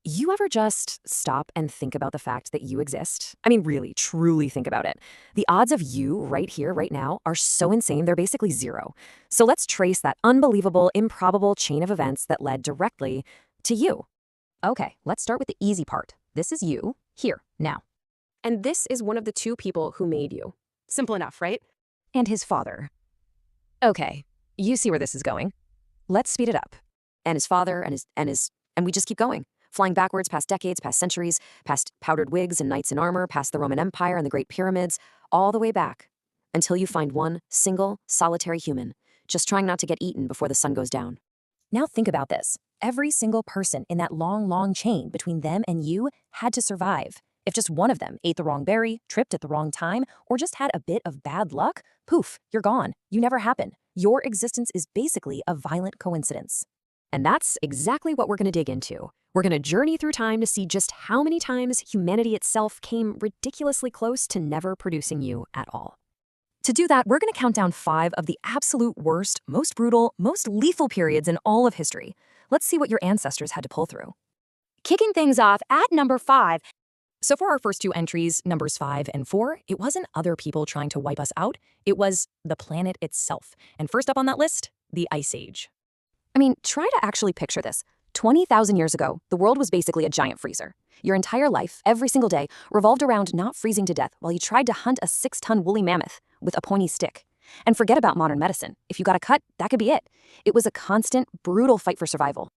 You ever just stop and think about the fact that you exist? I mean, really, truly think about it. The odds of you right here, right now, are so insane, they're basically zero. So let's trace that unbelievable, improbable chain of events that led directly to you. Okay, let's start with the easy part. This is you, here, now. And this is one of the two people who made you. Simple enough, right? And his father. Okay, you see where this is going. Let's speed it up. And his father, and we just keep going. Flying backwards past decades, past centuries, past powdered wigs and knights in armor, past the Roman Empire and the Great Pyramids, all the way back, until you find one single, solitary human, just trying not to get eaten before the sun goes down. Now think about this. Every single person in that long, long chain between them and you had to survive. If just one of them ate the wrong berry, tripped at the wrong time, or just had a bit of bad luck, poof, you're gone. You never happen. Your existence is basically a violent coincidence. And that's exactly what we're going to dig into. We're going to journey through time to see just how many times humanity itself came ridiculously close to never producing you at all. To do that, we're going to count down 5 of the absolute worst, most brutal, most lethal periods in all of history. Let's see what your ancestors had to pull through. Kicking things off at number 5. So for our first 2 entries, numbers 5 and 4, it wasn't other people trying to wipe us out. It was the planet itself. And first up on that list, the Ice Age. I mean, try to actually picture this. 20,000 years ago, the world was basically a giant freezer. Your entire life, every single day, revolved around not freezing to death while you tried to hunt a 6-ton woolly mammoth with a pointy stick. And forget about modern medicine. If you got a cut, that could be it. It was a constant, brutal fight for survival.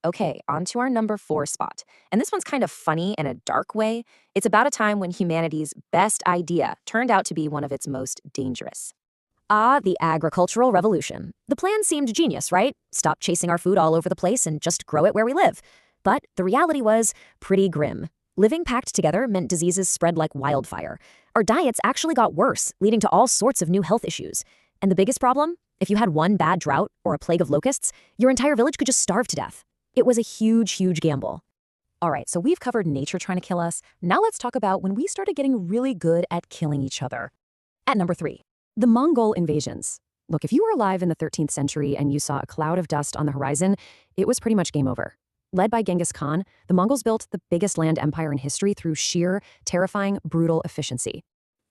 Okay, on to our number 4 spot. And this one's kind of funny in a dark way. It's about a time when humanity's best idea turned out to be one of its most dangerous. The agricultural revolution. The plan seemed genius, right? Stop chasing our food all over the place and just grow it where we live. But the reality was pretty grim. Living packed together meant diseases spread like wildfire. Our diets actually got worse, leading to all sorts of new health issues. And the biggest problem? If you had one bad drought or a plague of locusts, your entire village could just starve to death. It was a huge, huge gamble. All right, so we've covered nature trying to kill us. Now let's talk about when we started getting really good at killing each other. At number 3. The Mongol invasions. Look, if you were alive in the 13th century and you saw a cloud of dust on the horizon, it was pretty much game over. Led by Genghis Khan, the Mongols built the biggest land empire in history through sheer, terrifying, brutal efficiency.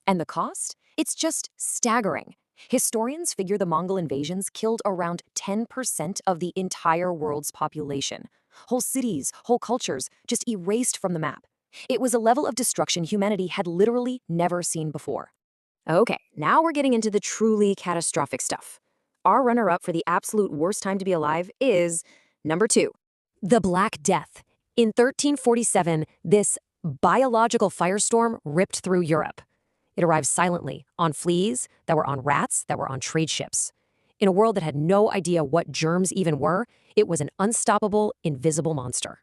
And the cost? It's just staggering. Historians figure the Mongol invasions killed around 10% of the entire world's population. Whole cities, whole cultures, just erased from the map. It was a level of destruction humanity had literally never seen before. Okay, now we're getting into the truly catastrophic stuff. Our runner-up for the absolute worst time to be alive is number 2, the Black Death. In 1347, this biological firestorm ripped through Europe. It arrived silently, on fleas, that were on rats, that were on trade ships. In a world that had no idea what germs even were, it was an unstoppable, invisible monster.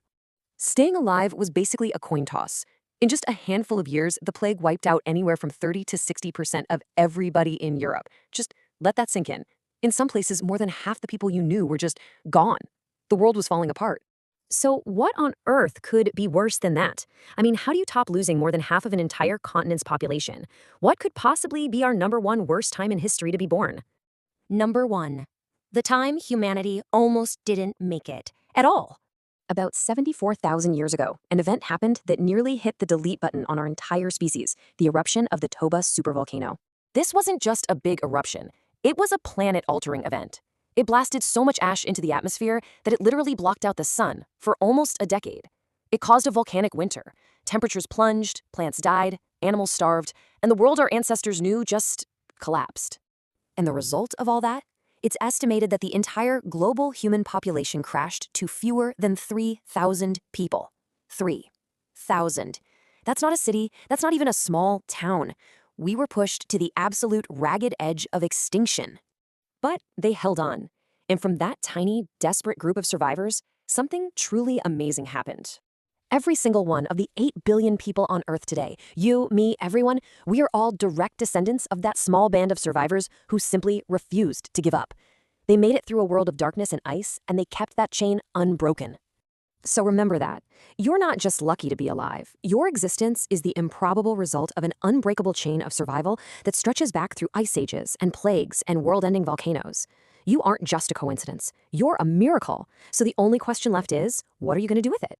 Staying alive was basically a coin toss. In just a handful of years, the plague wiped out anywhere from 30 to 60% of everybody in Europe. Just let that sink in. In some places, more than half the people you knew were just gone. The world was falling apart. So what on earth could be worse than that? I mean, how do you top losing more than half of an entire continent's population? What could possibly be our number 1 worst time in history to be born? Number 1. The time humanity almost didn't make it at all. About 74,000 years ago, an event happened that nearly hit the delete button on our entire species, the eruption of the Toba supervolcano. This wasn't just a big eruption. It was a planet-altering event. It blasted so much ash into the atmosphere that it literally blocked out the sun for almost a decade. It caused a volcanic winter. Temperatures plunged, plants died, animals starved, and the world our ancestors knew just collapsed. And the result of all that? It's estimated that the entire global human population crashed to fewer than 3,000 people. 3,000. That's not a city. That's not even a small town. We were pushed to the absolute ragged edge of extinction. But they held on. And from that tiny, desperate group of survivors, something truly amazing happened. Every single one of the 8 billion people on Earth today, you, me, everyone, we are all direct descendants of that small band of survivors who simply refused to give up. They made it through a world of darkness and ice, and they kept that chain unbroken. So remember that. You're not just lucky to be alive. Your existence is the improbable result of an unbreakable chain of survival that stretches back through ice ages and plagues and world-ending volcanoes. You aren't just a coincidence. You're a miracle. So the only question left is, what are you going to do with it?